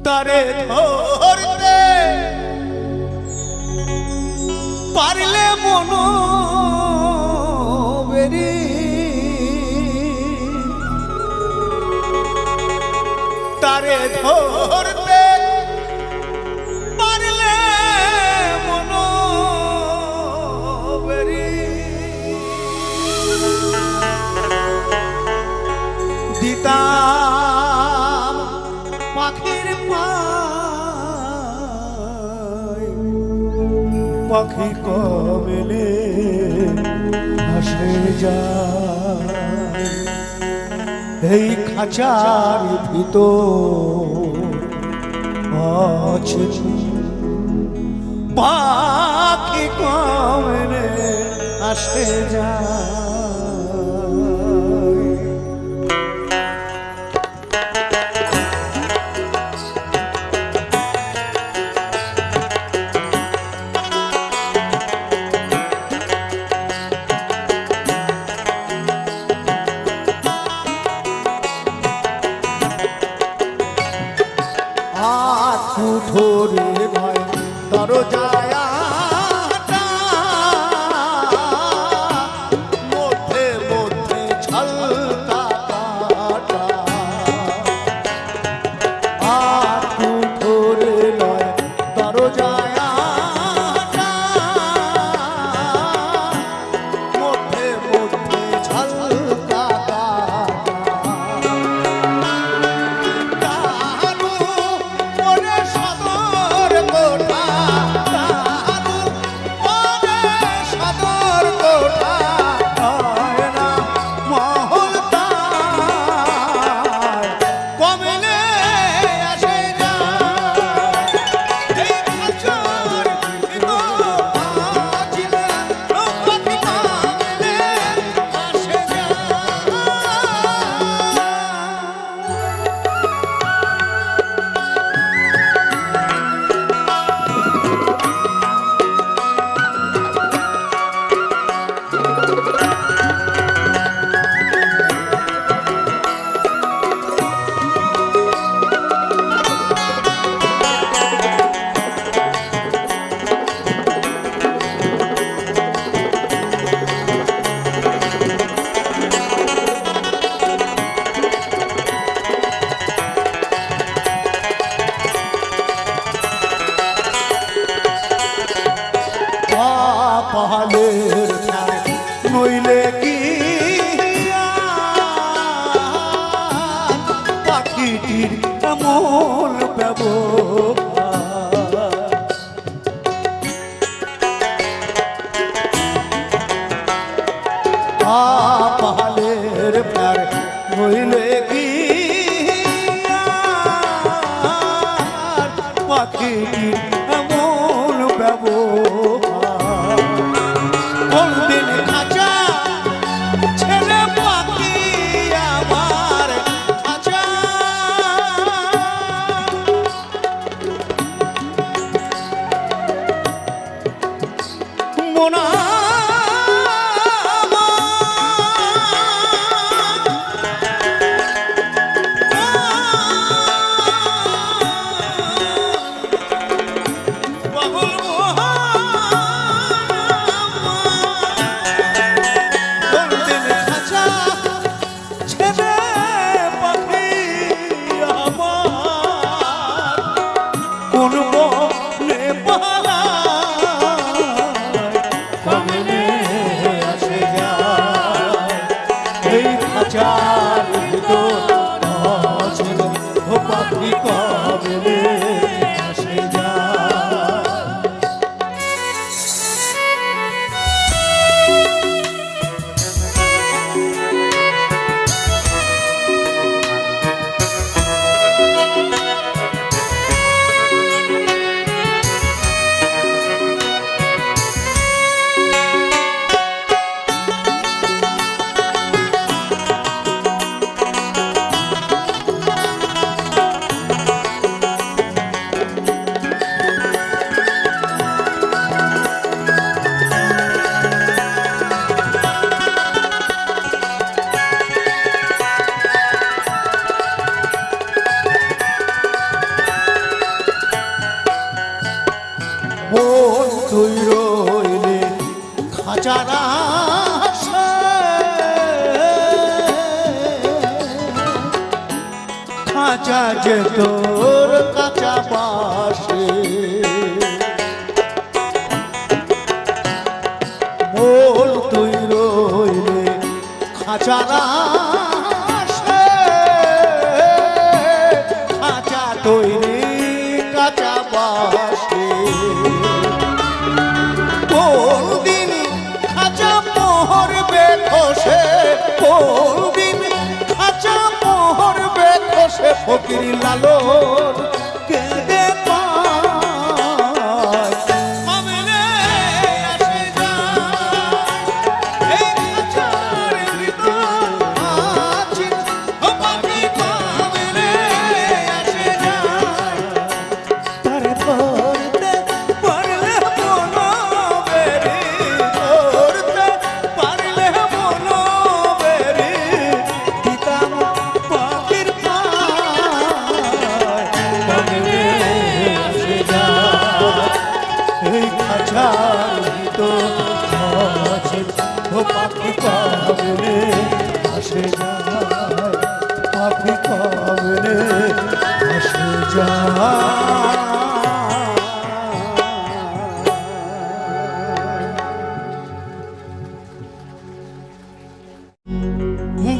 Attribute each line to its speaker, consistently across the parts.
Speaker 1: তারে ধরতে পারলে মনো বেরি তারে ধরতে পারলে মনো বেরি দিতাম পাখির পায় পাখি কমেলে ভাসে যায় এই খাঁচার ভিতর আছে পাখি কমেলে আসে যায় ধরে ভাই দরজায়া মধ্যে মধ্যে ঝলকা কাটা আটু ধরে লয় দরজায়া মধ্যে মধ্যে ঝলকা পাহালের নইলে কি পাখিটির এমন ব্যবহার পাহালের প্যার নইলে কি পাখিটির এমন ব্যবহার খাঁচারা খাঁচা যে তোর কাঁচা বাসে মোল তুই রইলে খাঁচারা খাঁচা তৈরি কাঁচা বাসে কোন দিন খাঁচা পহরবে খসে কোন দিন খাঁচা পহরবে খসে ফকির লালন কেঁদে পায় সামনে আসে যায় এই খাঁচার ভিতর আছি ও পাখি সামনে আসে যায় তার ধরতে পারলে বলো বেরি ধরতে পারলে বলো বেরি দিতাম পাখির পায় সামনে আসে যায় এই খাঁচার ভিতর আছে ও পাখি সামনে আসে যায় পাখি সামনে আসে যায়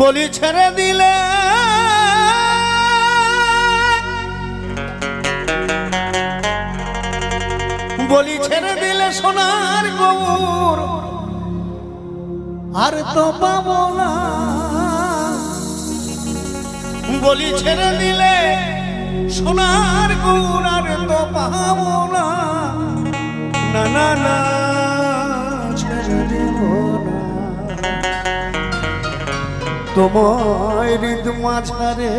Speaker 1: বলি ছেড়ে দিলে বলি ছেড়ে দিলে সোনার গৌর আর তো পাবো না বলি ছেড়ে দিলে সোনার গৌর আর তো পাবো না না না না ছেড়ে দিব না তোমায় হৃদ মাঝারে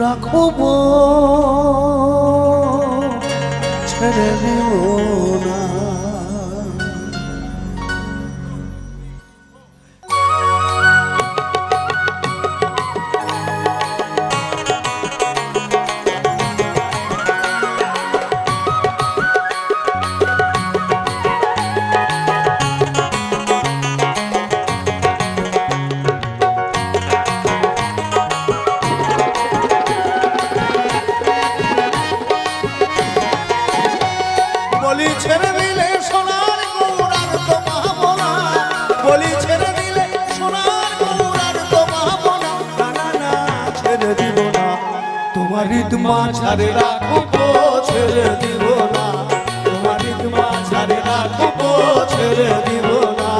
Speaker 1: রাখব ছেড়ে দিব না বলি ছেড়ে দিলে সোনার গৌর আর তো পাবো না বলি ছেড়ে দিলে সোনার গৌর আর তো পাবো না না না না ছেড়ে দিব না তোমার হৃদ মাঝারে রাখবো ছেড়ে দিব না তোমার হৃদ মাঝারে রাখবো ছেড়ে দিব না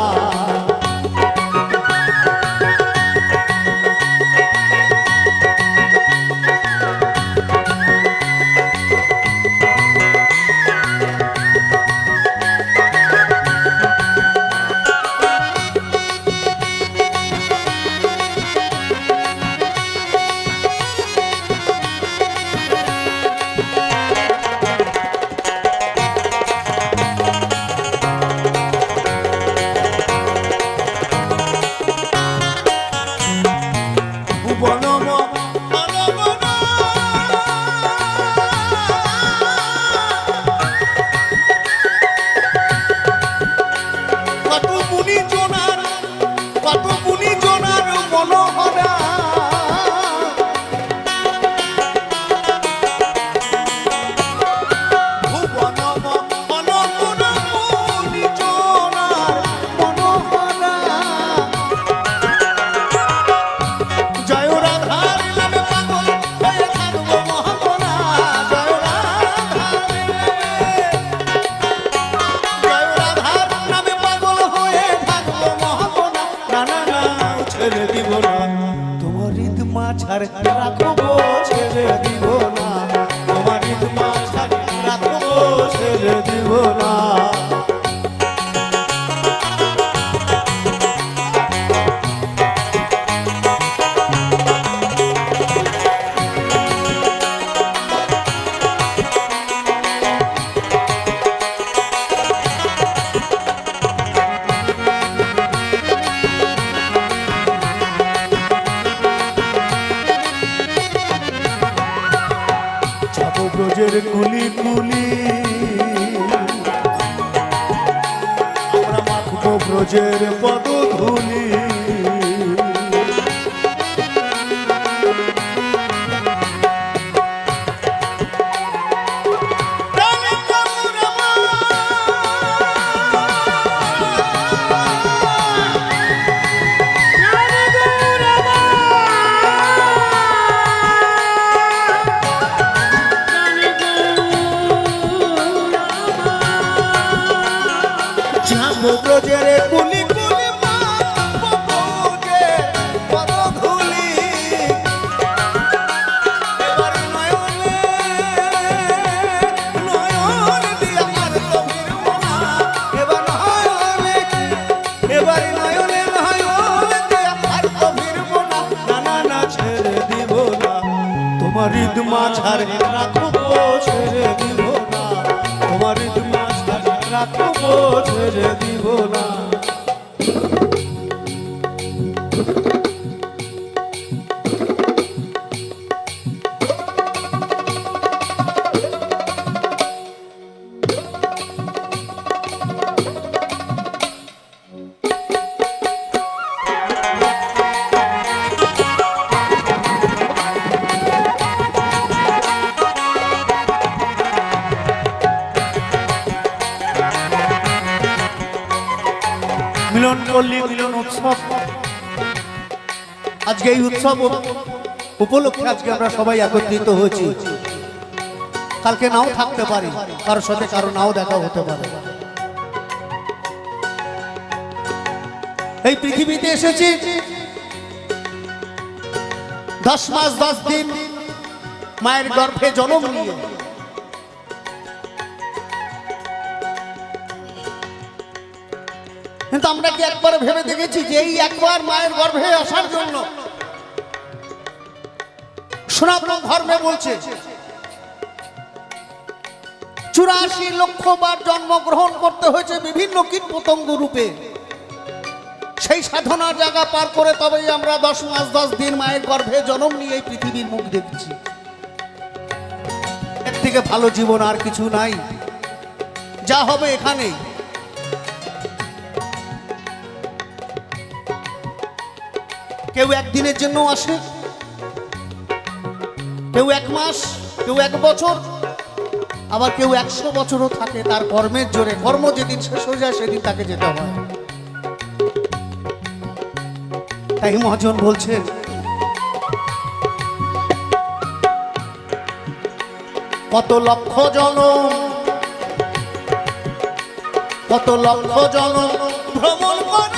Speaker 1: মাঝার রাখবো ছেড়ে দিব না তোমার হৃদ মাঝার রাখবো ছেড়ে দিব না ব্রজের কুলি কুলি আমরা মাখব ব্রজের পদধূলি ব্রজের কুলি কুলি ব্রজের পদধূলি এবার নয়নে নয়ন দিয়া আর তো ফিরব না এবার নয়নে নয়ন দিয়া আর তো ফিরব না না না ছেড়ে দিব না তোমার ঈদ মাঝারে রাখবো ছেড়ে দিব না তোমার ঈদ মাঝারে রাখবো ছেড়ে দিব না মিলন পল্লী মিলন উৎসব আজকে এই উৎসব উপলক্ষে আজকে আমরা সবাই একত্রিত হয়েছি কালকে নাও থাকতে পারি কারোর সাথে কারো নাও দেখা হতে পারে এই পৃথিবীতে এসেছি 10 মাস 10 দিন মায়ের গর্ভে জন্ম নিয়ে কিন্তু আমরা কি একবার ভেবে দেখেছি যে এই একবার মায়ের গর্ভে আসার জন্য সনাতন ধর্মে বলছে 84 লক্ষ বার জন্মগ্রহণ করতে হয়েছে বিভিন্ন কীট পতঙ্গ রূপে সেই সাধনার জায়গা পার করে তবেই আমরা 10 মাস 10 দিন মায়ের গর্ভে জন্ম নিয়ে এই পৃথিবীর মুখ দেখছি এর থেকে ভালো জীবন আর কিছু নাই যা হবে এখানেই কেউ একদিনের জন্য আসে কেউ 1 মাস কেউ 1 বছর আবার কেউ 100 বছরও থাকে তার কর্মের জোরে কর্ম যেদিন শেষ হয়ে যায় সেদিন তাকে যেতে হয় তাই মহাজন বলছেন কত লক্ষ জনম ভ্রমণ করে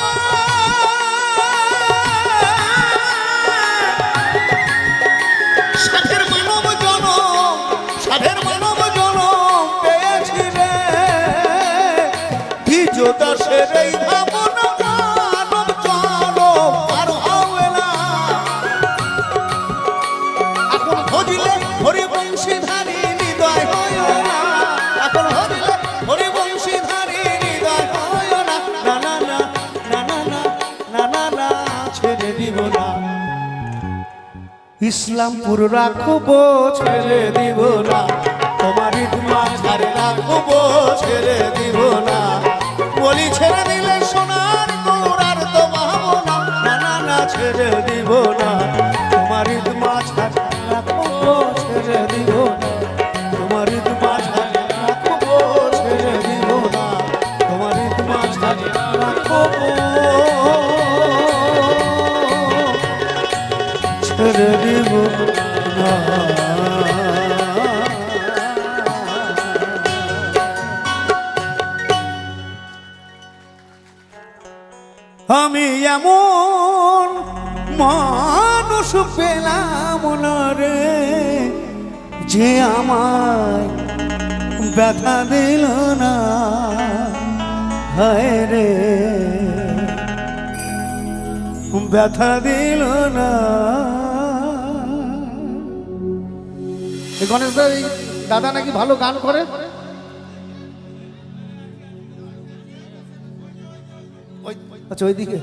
Speaker 1: দাসের এই ভাবনা মানব চলো আর হবে না এখন ভজিলে হরিবংশীধারী হৃদয় হয় না এখন ভজিলে হরিবংশীধারী হৃদয় হয় না না না না না না না না না না ছেড়ে দিব না ইসলামপুর রাখবো ছেড়ে দিব না তোমার ঈদ মাঝারে রাখবো ছেড়ে দিব না বলি ছেড়ে দিলে সোনার গৌরার তো ভাবো না না না না ছেড়ে দিব না তোমার ঈদ মাঝারে রাখবো ছেড়ে দিব না তোমার ঈদ মাঝারে রাখবো ছেড়ে দিব না তোমার ঈদ মাঝারে রাখবো ছেড়ে দিব না আমি এমন মানুষ পেলাম না রে যে আমায় ব্যথা দিল না হায় রে ব্যথা দিল না গণেশ দাদা নাকি ভালো গান করে আচ্ছা ওইদিকে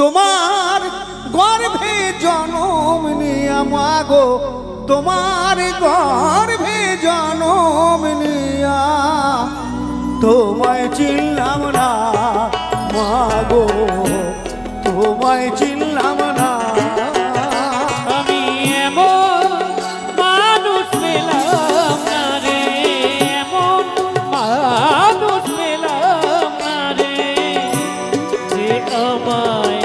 Speaker 1: তোমার গর্ভে জন্ম নিয়ে মাগো তোমার গর্ভে জনম নিয়া তোমায় চিনলাম না মাগো, তোমায় চিনলাম না।
Speaker 2: আমি এমন মানুষ পেলাম না রে, এমন মানুষ পেলাম না রে, যে আমায়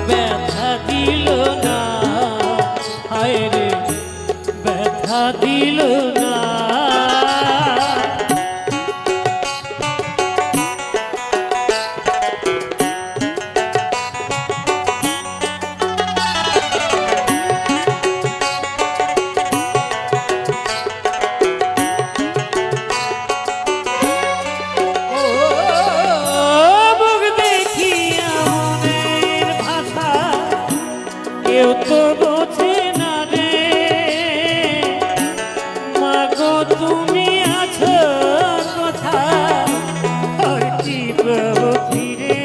Speaker 2: ব্যথা দিল না, হায় রে ব্যথা দিল না। কেউ তো বোঝে না রে, মাগো তুমি আছো কোথায়, আর কি পাবো ফিরে।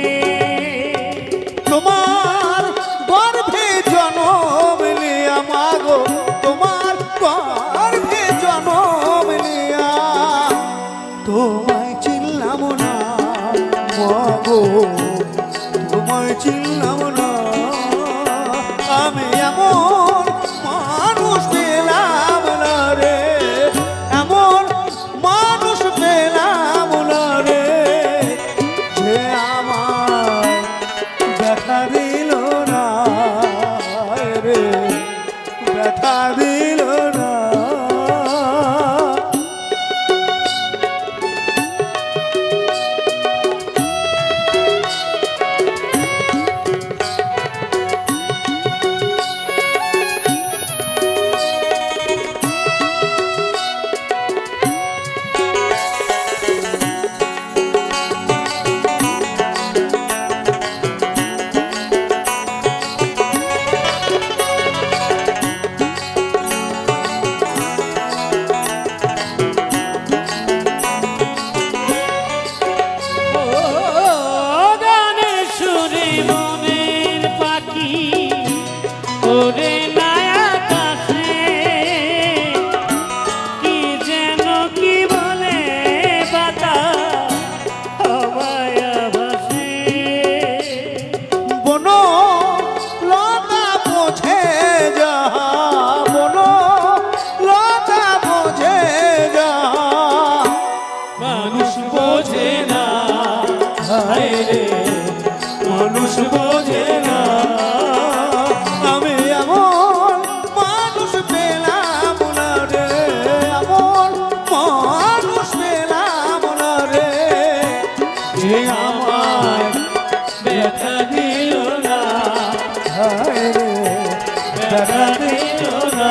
Speaker 1: তোমার গর্ভে জনম লিয়া মাগো, তোমার গর্ভে জনম লিয়া তোমায় চিনলাম না মাগো, তোমায় চিনলাম না। আমি এমন মানুষ পেলাম না রে, এমন মানুষ পেলাম না রে, যে আমার ব্যথা দিল না রে, ব্যথা দিল না। মানুষ বোঝে না, আমি এমন মানুষ পেলাম না রে, এমন মানুষ পেলাম না রে, যে আমায় ব্যথা দিল না, হায় রে ব্যথা দিল না,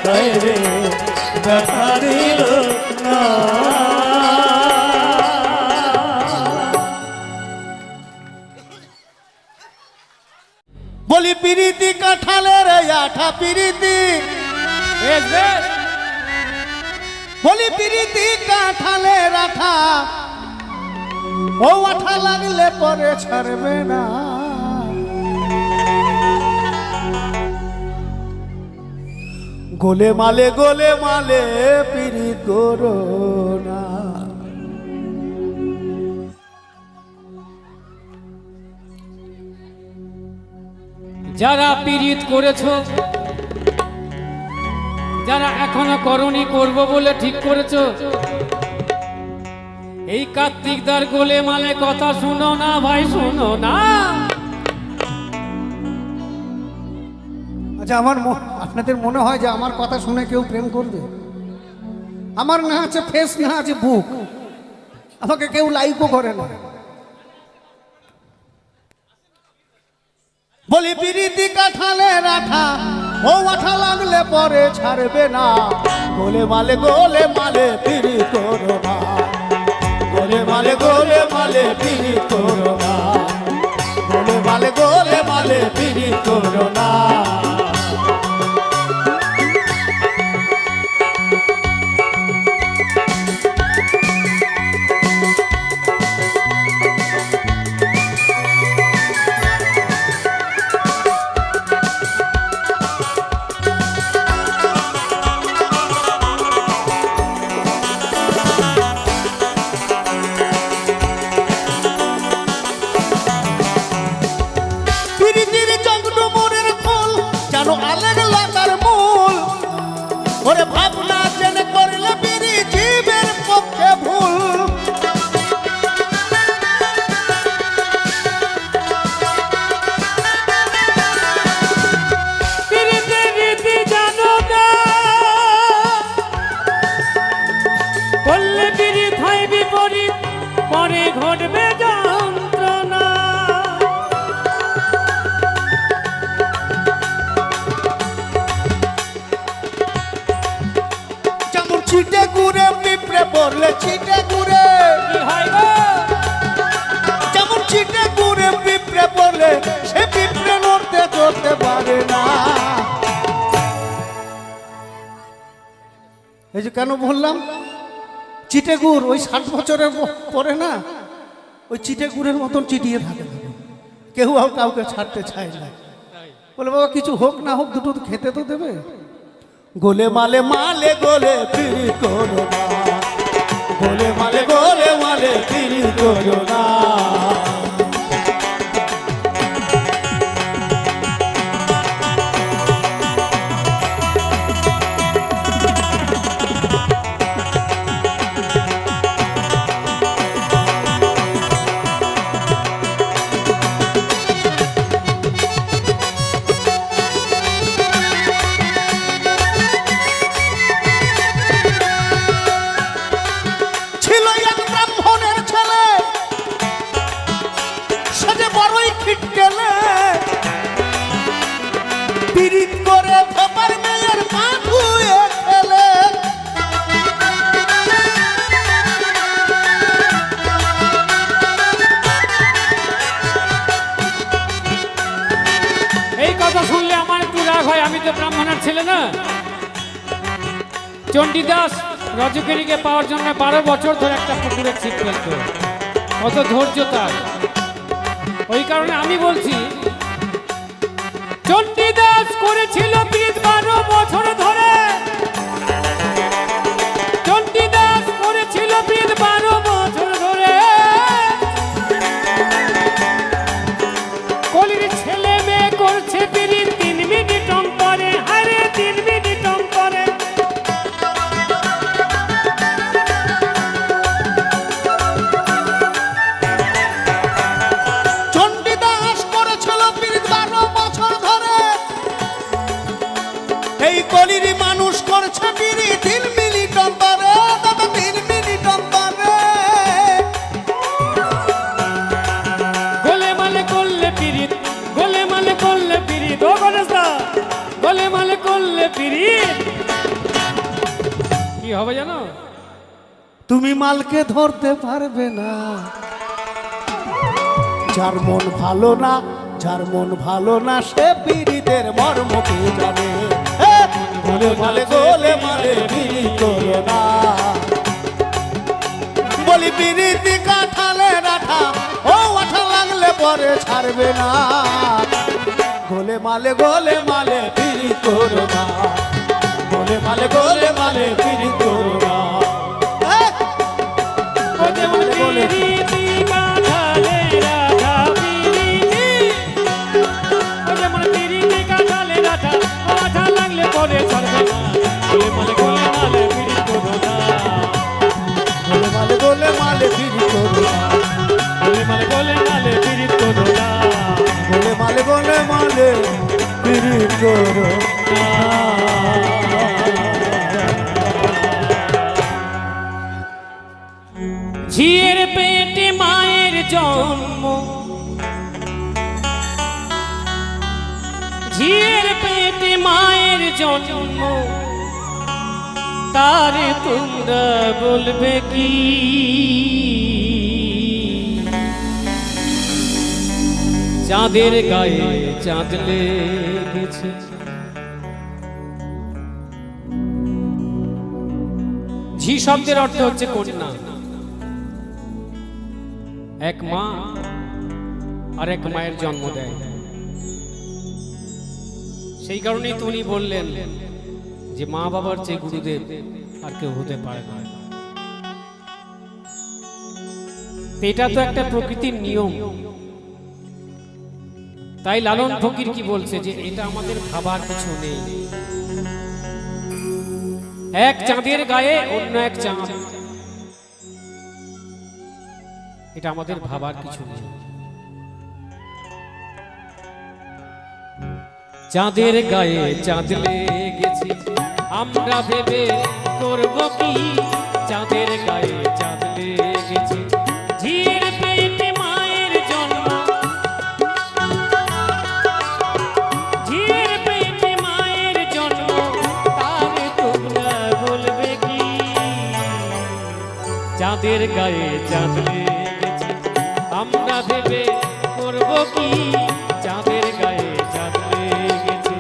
Speaker 1: হায় রে ব্যথা দিল না। বলি পিরিতি কাঁঠালের আঠা পিরিতি, বলি পিরিতি কাঁঠালের আঠা, ও আঠা লাগলে পরে ছাড়বে না। গোলে মালে পিরিত করো না।
Speaker 2: যারা পীড়িত করেছো, যারা এখনো করনি করব বলে ঠিক করেছো, এই কার্তিকদার গোলে মালে কথা শুনো না ভাই, শুনো না।
Speaker 1: আচ্ছা, আপনাদের মনে হয় যে আমার কথা শুনে কেউ প্রেম করবে? আমার না আছে ফেস, না আছে বুক, আমাকে কেউ লাইকও করে না। বলি পিরিতি কাঁঠালের আঠা, ও আঠা লাগলে পরে ছাড়বে না। গোলে মালে পিরিত করো না, গোলে মালে পিরিত করো না, গোলে মালে পিরিত করো না। পড়লে চিটে ঘুরে,
Speaker 2: কি হয় গো?
Speaker 1: যেমন চিটে ঘুরে পিঁপড়ে পড়লে সে পিঁপড়ে নড়তে চড়তে পারে না। এই যে কেন বললাম চিটে গুড় ওই 60 বছরের পরে না ওই চিটে গুড়ের মতন চিটিয়ে থাকে, কেউ আর কাউকে ছাড়তে চায় না। বলে বাবা কিছু হোক না হোক দুটো তো খেতে তো দেবে। গোলে মালে মালে গোলে ফিরি করো না, গোলে মালে ফিরি করো না।
Speaker 2: আমি তো ব্রাহ্মণের ছেলে না। চণ্ডীদাস রজকিনীকে পাওয়ার জন্য 12 বছর ধরে একটা পুকুরে ছিপ ফেলতো, কত ধৈর্য তার। ওই কারণে আমি বলছি চণ্ডীদাস করেছিল পিত 12 বছর ধরে, চণ্ডীদাস করেছিল পিত 12 বছর ধরে। কলির ছেলে মেয়ে করছে পিরিত 3 মিনিট অন্তরে, আরে 3 মিনিট অন্তরে।
Speaker 1: চণ্ডীদাস করেছিল পিরিত 12 বছর ধরে, এই কলির মানুষ করছে পিরিত 3 মিনিট অন্তরে, 3 মিনিট অন্তরে।
Speaker 2: গোলে মালে করলে পিরিত, গোলে মালে করলে পিরিত, ও গণেশদা গোলে মালে করলে পিরিত কি হবে জানো?
Speaker 1: তুমি মালকে ধরতে পারবে না, যার মন ভালো না, যার মন ভালো না সে পিরিতের মর্ম কে জানে। গোলে মালে পিরিত করো না, বলি পিরিতি কাঁঠালে রাঠা, ও আঠা লাগলে পরে ছাড়বে না। গোলে মালে পিরিত করো না, গোলে মালে পিরিত করো না।
Speaker 2: গোলে পিরিতি কাঁঠালে রাধা পিরিতি, ও যেমন পিরিতি কাঁঠালে রাধা, ও আঠা লাগলে পরে ছাড়বে না। গোলে মালে পিরিত করো না,
Speaker 1: গোলে মালে পিরিত করো না,
Speaker 2: গোলে মালে পিরিত করো না,
Speaker 1: গোলে মালে পিরিত করো না।
Speaker 2: ঝিয়ের পেটে মায়ের জন্ম, ঝিয়ের পেটে মায়ের জন্ম, তারে তোমরা বলবে কি? চাঁদের গায়ে চাঁদ লেগেছে, ঝি শব্দের অর্থ হচ্ছে কন্যা। এক মা আর এক মায়ের জন্ম দেয়, সেই কারণেই তো উনি বললেন যে মা বাবার চেয়ে গুরুদেব আর কেউ হতে পারে না। এটা তো একটা প্রকৃতির নিয়ম। তাই লালন ফকির কি বলছে যে এটা আমাদের ভাবার কিছু নেই। এক চাঁদের গায়ে অন্য এক চাঁদ, এটা আমাদের ভাবার কিছু নেই। চাঁদের গায়ে চাঁদ লেগেছে, আমরা ভেবে করব কি? চাঁদের গায়ে চাঁদ লেগেছে, ঝিয়ের পেটে মায়ের জন্ম, ঝিয়ের পেটে মায়ের জন্ম, তারে তোমরা বলবে কি? চাঁদের গায়ে চাঁদ লেগেছে আমরা ভেবে করব কি চাঁদের গায়ে চাঁদ লেগেছে।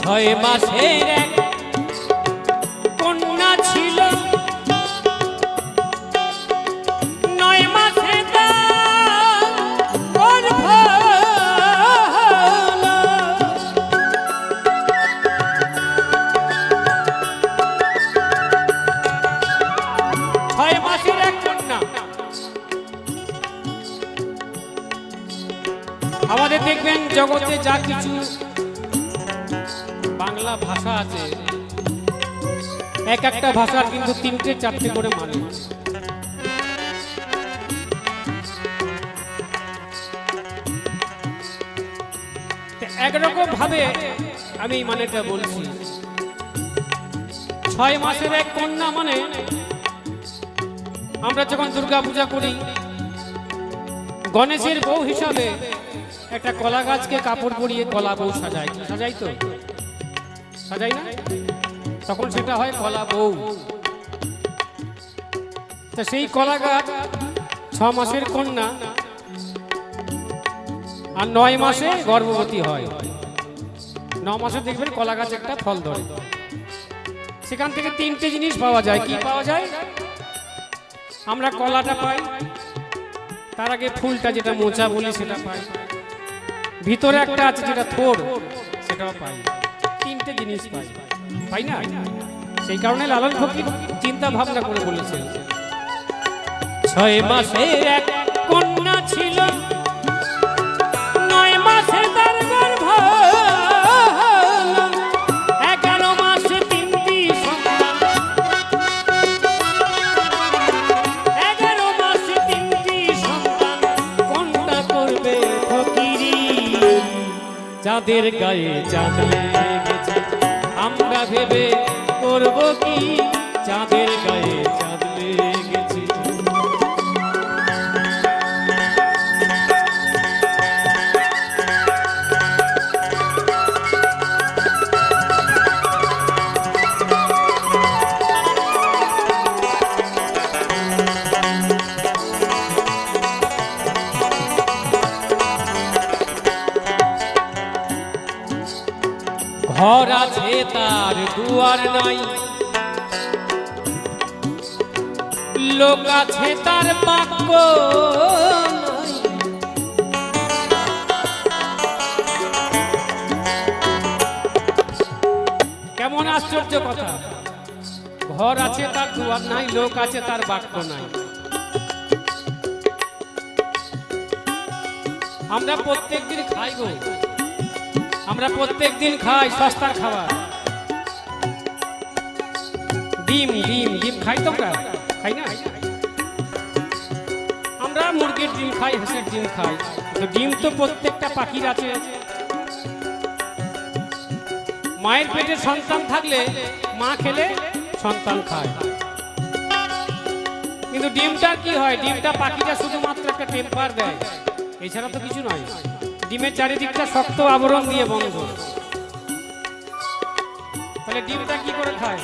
Speaker 2: 6 মাসের এক কন্যা ছিল 9 মাসে তার গর্ভ হলো। 6 মাসের এক কন্যা। আমাদের দেখবেন জগতে যা কিছু বাংলা ভাষা আছে এক একটা ভাষার কিন্তু 3টে 4টে করে মানে। একরকম ভাবে আমি মানেটা বলছি 6 মাসের এক কন্যা মানে আমরা যখন দুর্গা পূজা করি গণেশের বউ হিসাবে একটা কলা গাছকে কাপড় পরিয়ে কলা বউ সাজায়, সাজাই তো সাজাই না, তখন সেটা হয় কলা বউ। তা সেই কলা গাছ 6 মাসের কন্যা আর 9 মাসে গর্ভবতী হয়। 9 মাসে দেখবেন কলা গাছ একটা ফল ধরে। সেখান থেকে 3টে জিনিস পাওয়া যায়। কি পাওয়া যায়? আমরা কলাটা পাই, তার আগে ফুলটা যেটা মোচা বলি সেটা পাই, ভিতরে একটা আছে যেটা থোর সেটাও পাই। 3টে জিনিস পাই, পাই না? সেই কারণে লালন ফকির চিন্তা ভাবনা করে বলেছেন 6 মাসের এক কন্যা ছিল 9 মাসে তার গর্ভ হলো। 11 মাসে 3টি সন্তান, 11 মাসে 3টি সন্তান। কোনটা করবে ফকিরি? চাঁদের গায়ে চাঁদ লেগেছে আমরা ভেবে করব কি চাঁদের গায়ে চাঁদ লেগেছে। ঘর আছে তার দুয়ার নাই, লোক আছে তার বাক্য নাই। কেমন আশ্চর্য কথা! ঘর আছে তার দুয়ার নাই, লোক আছে তার বাক্য নাই। আমরা প্রত্যেকদিন খাই গো, আমরা প্রত্যেকদিন খাই সস্তার খাবার। ডিম ডিম ডিম খাই, তোমরা খাই না? আমরা মুরগির ডিম খাই, হাঁসের ডিম খাই। তো ডিম তো প্রত্যেকটা পাখির আছে। মায়ের পেটে সন্তান থাকলে মা খেলে সন্তান খায়। কিন্তু ডিমটা কি হয়? ডিমটা পাখিটা শুধুমাত্র একটা টেম্পার দেয়, এছাড়া তো কিছু নয়। ডিমের চারিদিকটা শক্ত আবরণ দিয়ে বন্ধ। তাহলে ডিমটা কি করে খায়?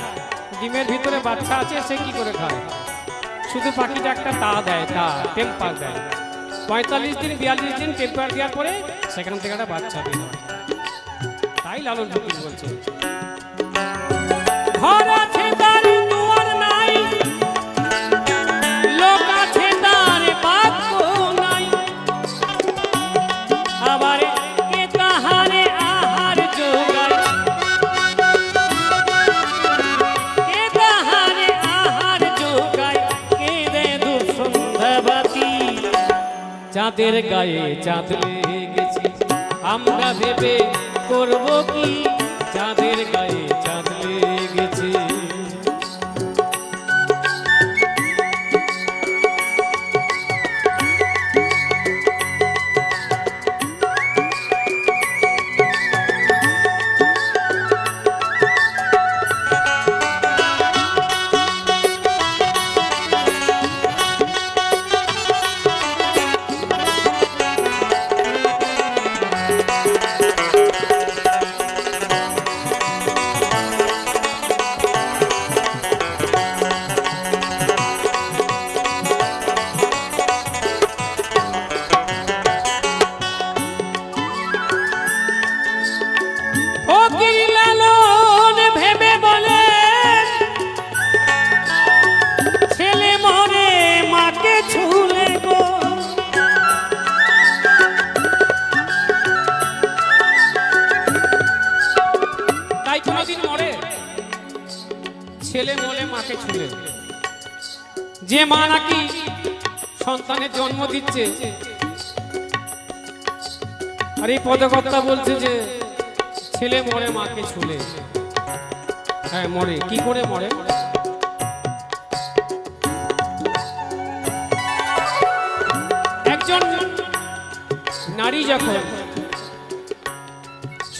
Speaker 2: ডিমের ভিতরে বাচ্চা আছে, সে কি করে খায়? শুধু পাখিটা একটা তা দেয়, তা টেম্পার দেয়। 45 দিন 42 দিন টেম্পার দেওয়ার পরে সেখান থেকে একটা বাচ্চা বের হয়। তাই লালন ফকির বলছে ঘর আছে তার দুয়ার নাই, লোক আছে তার বাক্য নাই। আবার কে তাহারে আহার যোগায়, কে তাহারে আহার যোগায়, কে দে ধূপ সন্ধ্যাবাতি। চাঁদের গায়ে চাঁদ লেগেছে আমরা ভেবে করব কি চাঁদের গায়ে চাঁদ লেগেছে। ছেলে বলে মাকে ছুলে, যে মা নাকি সন্তানের জন্ম দিচ্ছে, আর এই পদকর্তা বলছে যে ছেলে মরে মাকে ছুলে। হ্যাঁ মরে, কি করে মরে? একজন নারী যখন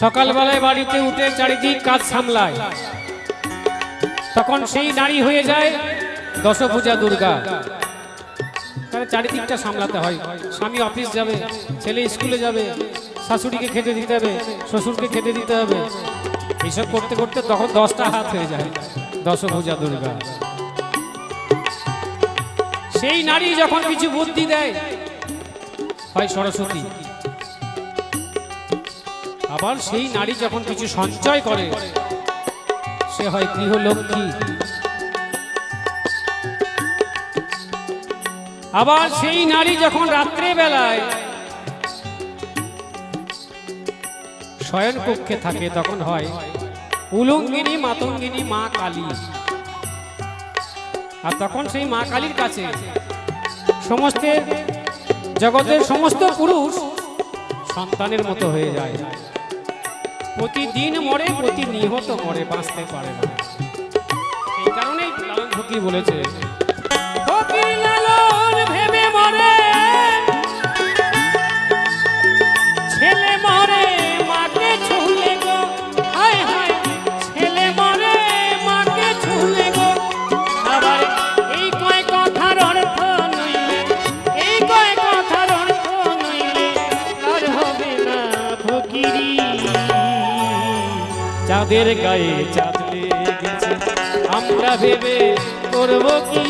Speaker 2: সকালবেলায় বাড়িতে উঠে চারিদিক কাজ সামলায়, তখন সেই নারী হয়ে যায় দশভুজা দুর্গা। তাহলে চারিদিকটা সামলাতে হয়। স্বামী অফিস যাবে, ছেলে স্কুলে যাবে, শাশুড়িকে খেতে দিতে হবে, শ্বশুরকে খেতে দিতে হবে, এইসব করতে করতে তখন 10টা হাত হয়ে যায় দশভুজা দুর্গা। সেই নারী যখন কিছু বুদ্ধি দেয় হয় সরস্বতী, আবার সেই নারী যখন কিছু সঞ্চয় করে সে হয় গৃহলক্ষ্মী। আবার সেই নারী যখন রাত্রে বেলায় শয়ন কক্ষে থাকে তখন হয় উলঙ্গিনী মাতঙ্গিনী মা কালী। আর তখন সেই মা কালীর কাছে সমস্ত জগতের সমস্ত পুরুষ সন্তানের মতো হয়ে যায়। প্রতিদিন মরে, প্রতি নিহত মরে, বাঁচতে পারে না। এই কারণেই লালন ফকির বলেছে, ফকির লালন ভেবে মরে, ছেলে মরে মাকে ছুলে গো, হায় হায় ছেলে মরে মাকে ছুলে গো। আবার এই কয় কথার অর্থ নইলে, এই কয় কথার অর্থ নইলে আর হবে না ফকিরি। চাঁদের গায়ে চাঁদ লেগেছে আমরা ভেবে করব কি,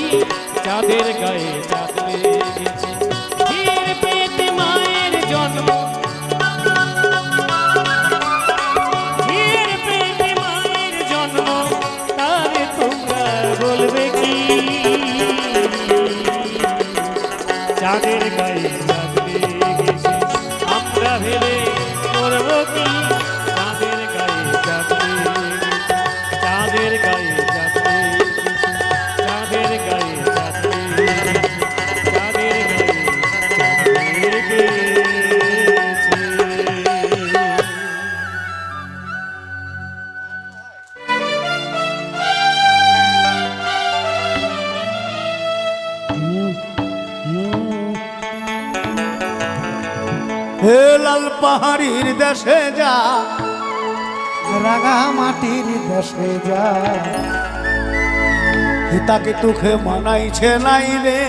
Speaker 2: চাঁদের গায়ে চাঁদ লেগেছে। ঝির পেটে মায়ের জন্ম, ঝির পেটে মায়ের জন্ম, তারে তোমরা বলবে কি, চাঁদের গায়ে চাঁদ লেগেছে আমরা ভেবে করব কি, চাঁদের গায়ে চাঁদ লেগেছে, চাঁদের গায়ে চাঁদ লেগেছে, চাঁদের গায়ে চাঁদ লেগেছে, চাঁদের গায়ে চাঁদ লেগেছে।
Speaker 1: হে লাল পাহাড়ির দেশে যা,
Speaker 3: রাঙা মাটির দেশে যা,
Speaker 1: তাকে তুখে মানাইছে নাই রে,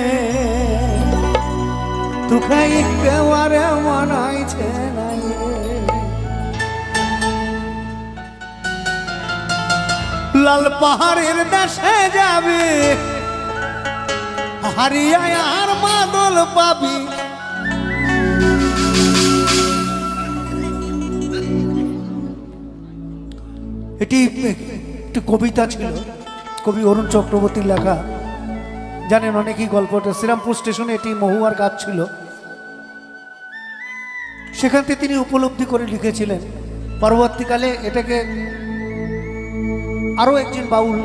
Speaker 3: তুকে একেবারে মানাইছে নাই রে।
Speaker 1: লাল পাহাড়ের দেশে যাবে, হারিয়া আর মাদল পাবি।
Speaker 3: এটি একটি কবিতা ছিল, কবি অরুণ চক্রবর্তীর লেখা। জানেন অনেকেই গল্পটা, শ্রীরামপুর স্টেশনে এটি মহুয়ার গাছ ছিল, সেখান থেকে তিনি উপলব্ধি করে লিখেছিলেন। পরবর্তীকালে এটাকে আরও একজন বাউল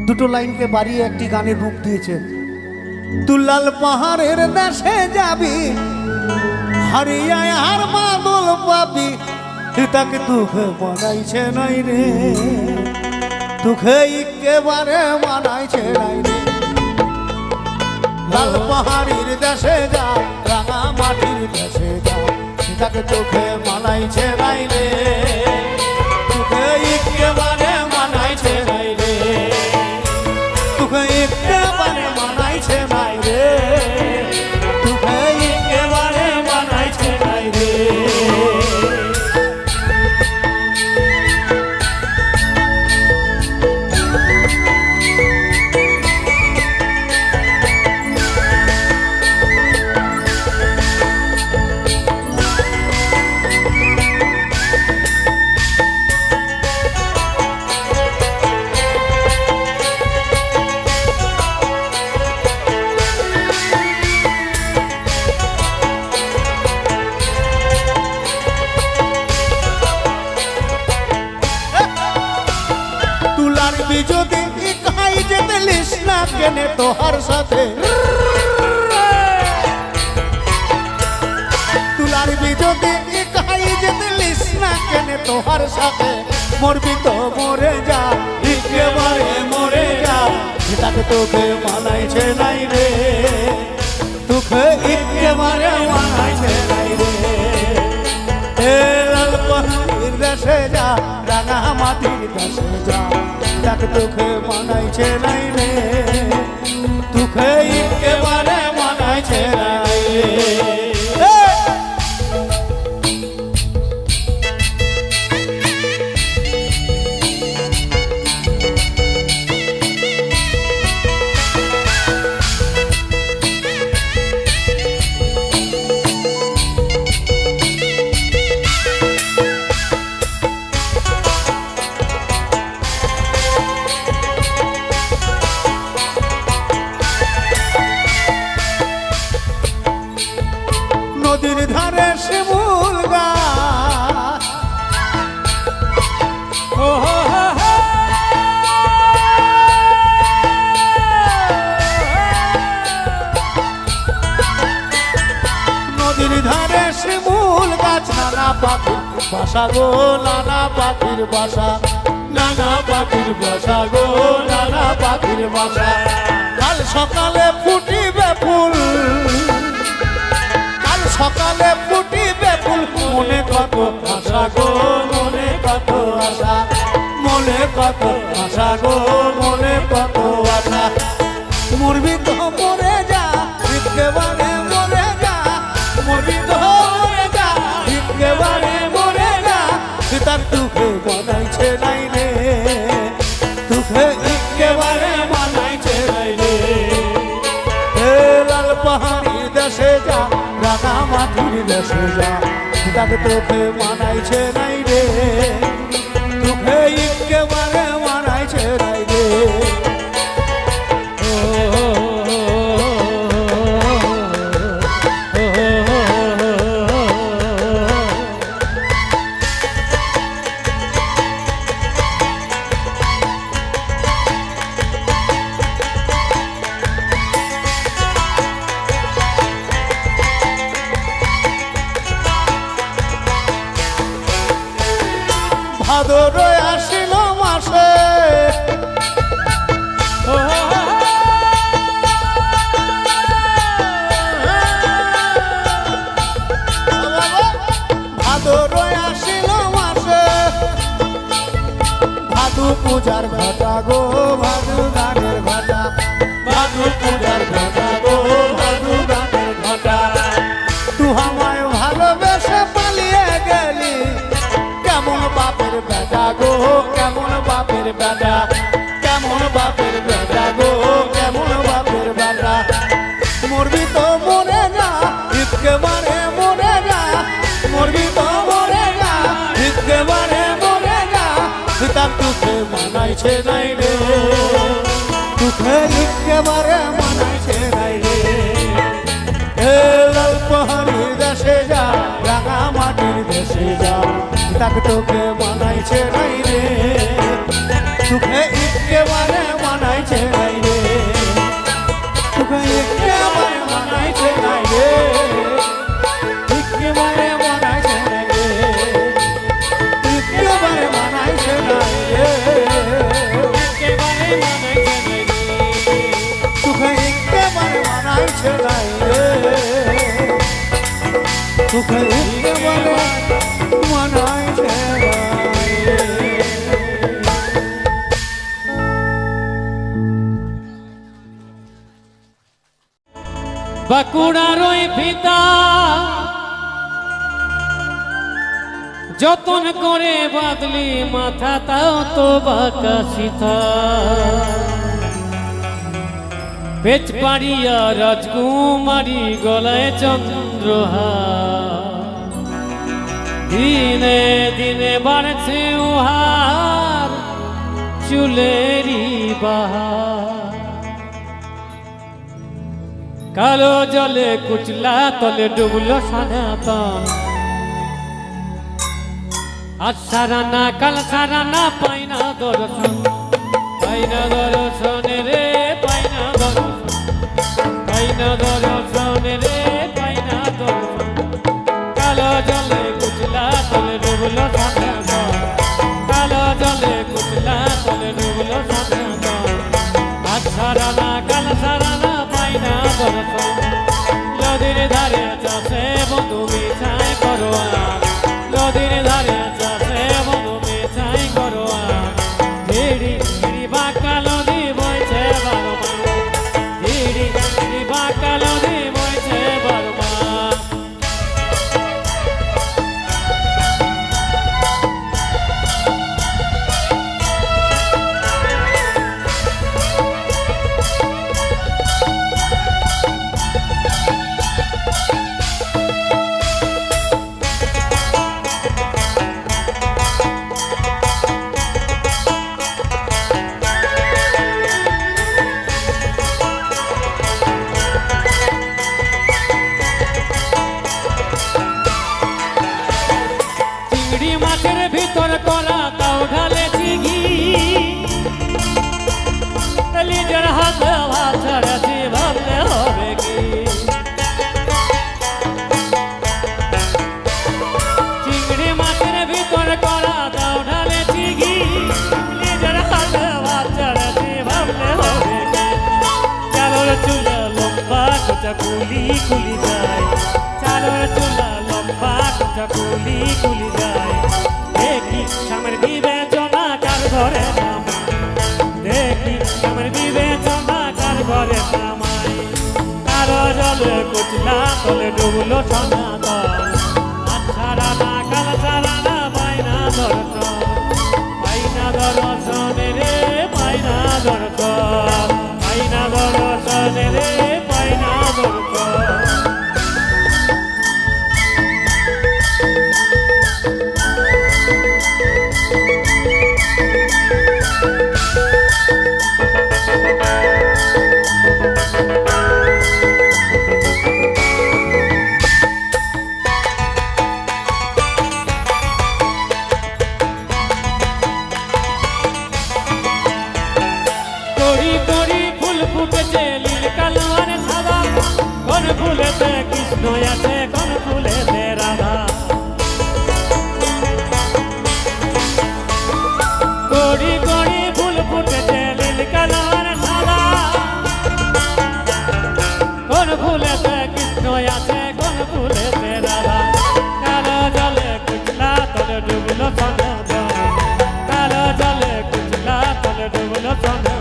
Speaker 3: দুটো লাইনকে বাড়িয়ে একটি গানের রূপ দিয়েছেন।
Speaker 1: তুই লাল পাহাড়ের দেশে যাবি, হারিয়া আর মাদল পাবি, তাকে তুখে মানাইছে নাই রে, তুখে একেবারে মানাইছে নাই রে। লাল পাহাড়ির দেশে যা, রাঙা মাটির দেশে যা, তাকে চোখে মানাইছে নাই রে, তুখে একেবারে মানাইছে নাই রে, তুখে একেবারে মানাইছে নাই রে, তুখে একেবারে মানাইছে নাই রে। তুলার বিজুতি খাই যেতে লিস না কেনে তোহার সাথে তুলার বিজুতি খাই যেতে লিস না কেনে তোহার সাথে মরবি তো মরে যা একেবারে মরে যা তাকে তোকে মানাইছে নাই রে তোকে একেবারে মানাইছে নাই রে এ লাল পাহাড়ির দেশে যা রাঙা মাটির দেশে যা তাকে তোকে মানাইছে নাই রে তোকে একেবারে মানাইছে নাই রে নদীর ধারে শিমুল গাছ
Speaker 2: ও হো হো হো।
Speaker 1: নদীর ধারে শিমুল গাছ নানা পাখির বাসা গো নানা পাখির বাসা নানা পাখির বাসা গো নানা পাখির বাসা কাল সকালে ফুটিবে ফুল কাল সকালে ফুটিবে ফুল মনে কত আশা গো মনে কত আশা মনে কত আশা গো মনে কত আশা মরবি তো মরে যা একেবারে মরে যা মরবি তো মরে যা একেবারে মরে যা তার তুকে বানাইছে নাই রে তুকে একেবারে বানাইছে নাই রে এ লাল পাহাড়ি দেশে যা রাঙা মাটির দেশে যা তাকে তোকে মানাইছে নাই রে তুকে একেবারে মানাইছে নাই রে ভাদর আসিল মাসে ভাদর আসিল মাসে ভাদু পূজার ঘটা গো ভাদু গানের ঘটা ভাদু পূজার ঘটা গো ভাদু গানের ঘটা তুই আমায় ভালোবেসে পালিয়ে গেলি কেমন বাপের বেটা গো কেমন বাপের বেটা কেমন বাপের বেটা গো কেমন বাপের বেটা মরবি তো মরে না একেবারে মরে না মরবি তো মরে না একেবারে মরে না তার তুকে মানাইছে নাই রে তুকে একেবারে মানাইছে নাই রে এ লাল পাহাড়ির দেশে যা রাঙা মাটির দেশে যা তাকে তোকে মানাইছে নাই রে তোকে একেবারে মানাইছে নাই রে তোকে একেবারে মানাইছে নাই রে একেবারে মানাইছে নাই রে একেবারে মানাইছে নাই রে
Speaker 2: একেবারে মানাইছে নাই রে।
Speaker 1: তোকে একেবারে মানাইছে নাই রে তোকে একেবারে মানাইছে নাই রে
Speaker 2: বাঁকুড়ার ওই ফিতা যতন করে বাদলি মাথা তাও তো বাঁকা সিথা পেচ পাড়িয়া রাজকুমারী গলায় চন্দ্রহার দিনে দিনে বাড়ছে উহার চুলেরি বাহার কালো জলে কুচলা তলে ডুবলো সনাতন আজ সারানা কাল সারানা পাই না দর্শন ধীরে ধীরে বাঁকা নদী বইছে বারো মাস ধীরে ধীরে বাঁকা নদী বইছে বারো মাস চিংড়ি মাছের ভিতর করা তাও ঢালেছি ঘি নিজের হাতে ভাত ছাড়াছি ভাবলে হবে কি চিংড়ি মাছের ভিতর করা তাও ঢালেছি ঘি নিজের হাতে ভাত ছাড়াছি ভাবলে হবে কি চালোর চুলা লম্বা কোচা কুলি কুলি যায় চালোর চুলা লম্বা কোচা কুলি কুলি যায় দেখি স্বামীর বিবেচনা কার ঘরে নামায় দেখি স্বামীর বিবেচনা কার ঘরে নামায় কারো জলে কুচলা তলে ডুবলো সোনা দল আচ্ছারা না কাল ছাড়া না পাইনা দর্শন পাইনা দর্শন রে পাইনা দর্শন পাইনা দর্শন রে পাইনা দর্শন করি করি ফুল ফুটেছে নীল কালো আর সাদা কোন ফুলেতে কৃষ্ণ আছে কোন ফুলেতে রাধা করি করি ফুল ফুটেছে নীল কালো আর সাদা কোন ফুলেতে কৃষ্ণ আছে কোন ফুলেতে রাধা কালো জলে কুচলা তলে ডুবলো সোনা দল কালো জলে কুচলা তলে ডুবলো সোনা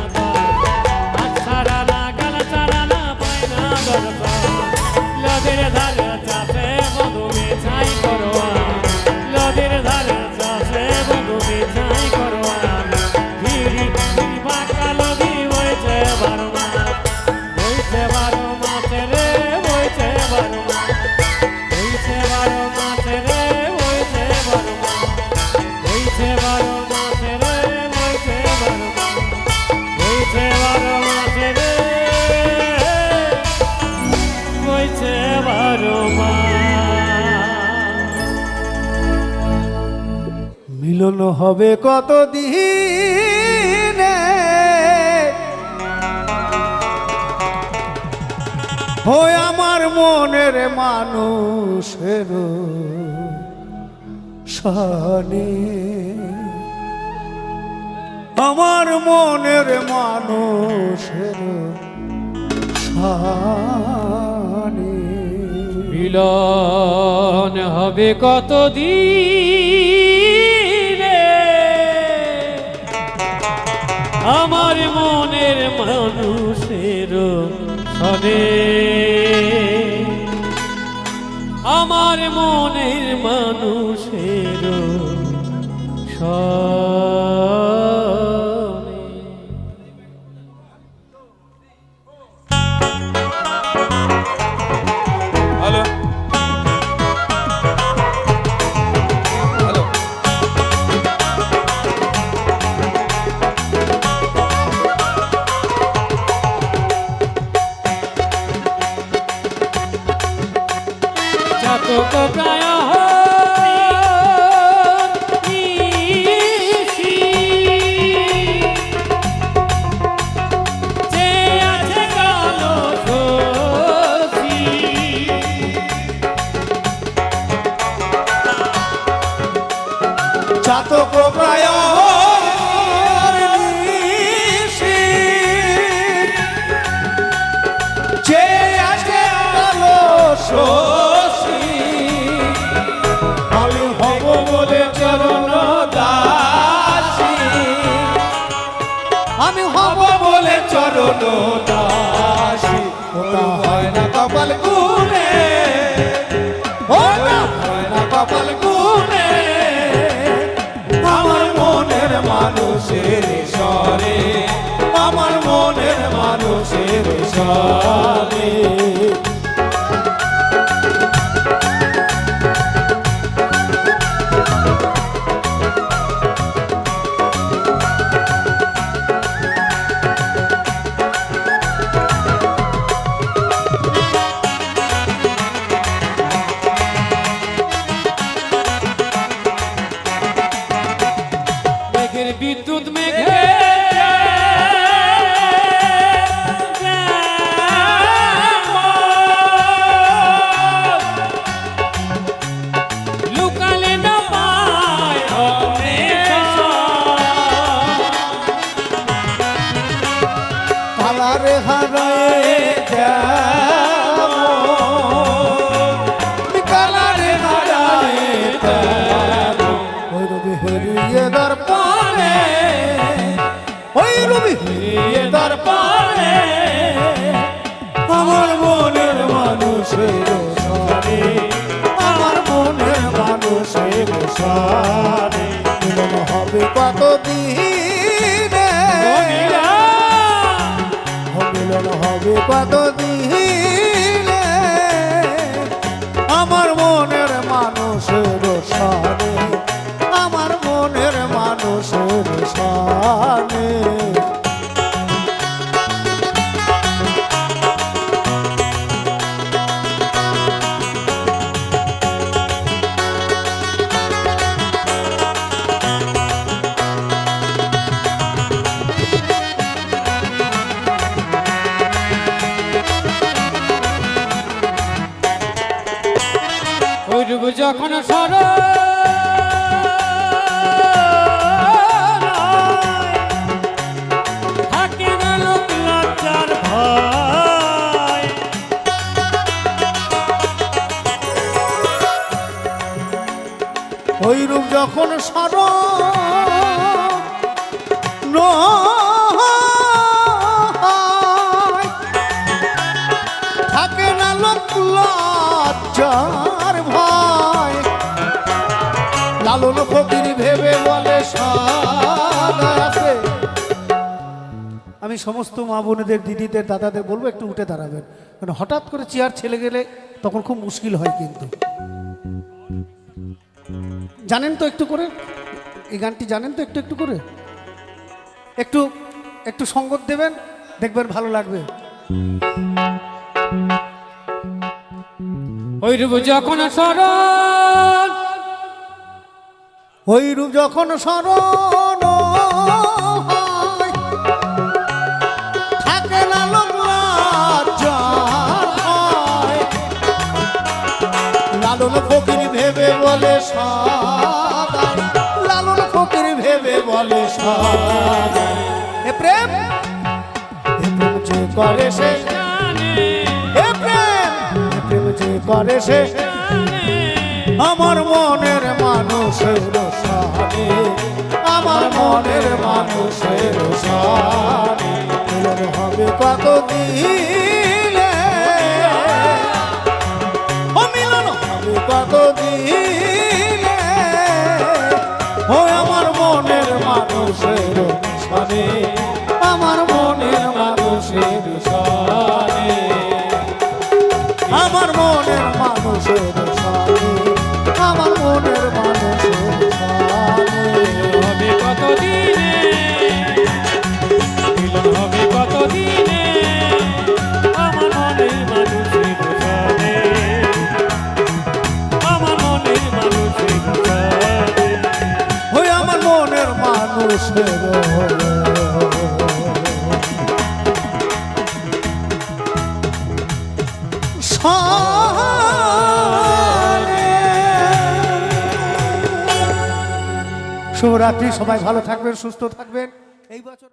Speaker 2: লদের ধারে চাষে বধু বিছাই করোয়া লদের ধারে চাষে বধু বিছাই করোয়া ধীরে ধীরে বাঁকা নদী বইছে বারো মাস বইছে বারো মাসে রে বইছে বারো মাস বইছে বারো মাসে রে বইছে বারো মাস বইছে বারো মাসে রে বইছে বারো মাস বইছে বারো মাসে রে বইছে বারো মাস
Speaker 3: মিলন হবে কত দিনে হয় আমার মনের মানুষের সানে আমার মনের মানুষের সানে
Speaker 2: মিলন হবে কত দিনে আমার মনের মানুষের সনে আমার মনের মানুষের সনে
Speaker 1: হ্যালো হ্যালো
Speaker 2: চাতক প্রায় ইসি
Speaker 3: আমি হব
Speaker 1: বলে চরণ দাসী ওটা হয় না কপাল গুনে ওটা হয় না কপাল গুনে আমার মনের মানুষের স্বরে আমার মনের মানুষের স্বরে
Speaker 2: মেঘের বিদ্যুৎ মেঘে লুকালে না পায়
Speaker 3: কালারে হারায় যাব কালারে হারায় যাব ওই রবি হরিয়ে দর্পণে ওই রবি হরিয়ে দর্পণে আমার মনের মানুষের সারে আমার মনের মানুষের সারে মিলন হবে কতদিনে মিলন হবে কতদিনে আমার মনের মানুষের সারে আমার মনের মানুষের সারে
Speaker 2: ওই রূপ যখন সর থাকে না লোক লজ্জার ভয়
Speaker 3: ওই রূপ যখন সর থাকে না লোক লজ্জার ভয় লালন ফকির ভেবে বলে সাদা আছে। আমি সমস্ত মা বোনেদের দিদিদের দাদাদের বলবো একটু উঠে দাঁড়াবেন, কারণ হঠাৎ করে চেয়ার ছেলে গেলে তখন খুব মুশকিল হয়। কিন্তু জানেন তো একটু করে এই গানটি জানেন তো একটু একটু করে একটু একটু সঙ্গত দেবেন, দেখবেন ভালো লাগবে।
Speaker 2: ওই রূপ যখন স্মরণ
Speaker 3: ওই রূপ যখন স্মরণ হয়, থাকে না লোক লজ্জার ভয়। লালন ফকির ভেবে বলে সাদা, লালন ফকির ভেবে বলে সাদা। এ প্রেম যে করে সে
Speaker 2: জানে
Speaker 3: এ প্রেম যে করে সে আমার মনের মানুষের সাথে, আমার মনের মানুষের সাথে মিলন হবে কতদিনে, ও মিলন হবে কতদিনে, ও আমার মনের মানুষের সাথে, আমার মনের মানুষের সাথে, আমার মনের মানুষের সাথে, আমার মনের মানুষের সাথে।
Speaker 2: হবে কতদিনে মিলন হবে কতদিনে আমার মনের মানুষের সাথে, আমার মনের মানুষের সাথে,
Speaker 3: ওই আমার মনের মানুষের শুভরাত্রি, সবাই ভালো থাকবেন, সুস্থ থাকবেন। এই বছর